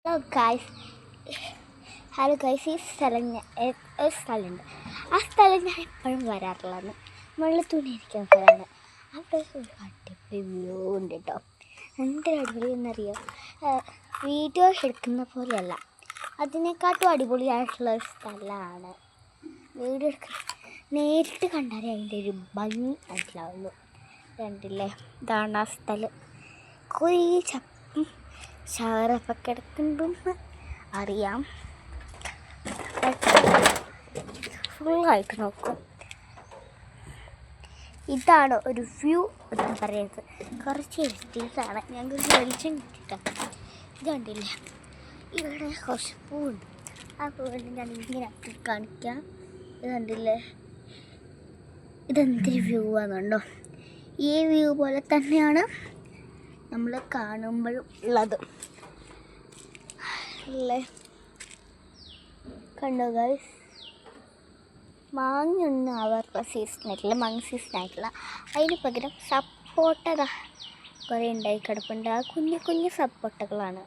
Hello guys ഈ ഒരു സ്ഥലമുണ്ട്. ആ സ്ഥലം ഞാൻ എപ്പോഴും വരാറുള്ളതാണ്. വെള്ള തുണി ഇരിക്കുന്ന സ്ഥലമാണ്. അവിടെ ഒരു അടിപൊളി വ്യൂ ഉണ്ട് കേട്ടോ. എന്തൊരു അടിപൊളി എന്നറിയാം. വീഡിയോസ് എടുക്കുന്ന പോലെയല്ല, അതിനെക്കാട്ടും അടിപൊളിയായിട്ടുള്ള ഒരു സ്ഥലമാണ്. വീഡിയോ നേരിട്ട് കണ്ടാലേ അതിൻ്റെ ഒരു ഭംഗി മനസ്സിലാവുള്ളൂ. കണ്ടില്ലേ, ഇതാണ് ആ സ്ഥലം. കുറേ ചാറൊക്കെ കിടക്കുന്നുണ്ടെന്ന് അറിയാം. ഫുള്ളായിട്ട് നോക്കും. ഇതാണ് ഒരു വ്യൂ എന്ന് പറയുന്നത്. കുറച്ച് എഴുതിയതാണ്, ഞങ്ങൾക്ക് വെളിച്ചം കിട്ടിയിട്ടാണ്. ഇത് കണ്ടില്ലേ, ഇവിടെ കുറച്ച് പൂവുണ്ട്. ആ പൂവിൻ്റെ ഞാൻ ഇങ്ങനെ ആക്കി കാണിക്കാം. ഇത് കണ്ടില്ലേ, ഇതെന്തൊരു വ്യൂ ആണെന്നുണ്ടോ. ഈ വ്യൂ പോലെ തന്നെയാണ് നമ്മൾ കാണുമ്പോഴും ഉള്ളത് അല്ലേ. കണ്ടോ ഗൈസ്, മാങ്ങയൊന്നും അവരുടെ സീസണായിട്ടില്ല, മാങ്ങ സീസണായിട്ടില്ല. അതിന് പകരം സപ്പോട്ട കുറേ ഉണ്ടായി കിടപ്പുണ്ട്. ആ കുഞ്ഞു കുഞ്ഞു സപ്പോട്ടകളാണ്.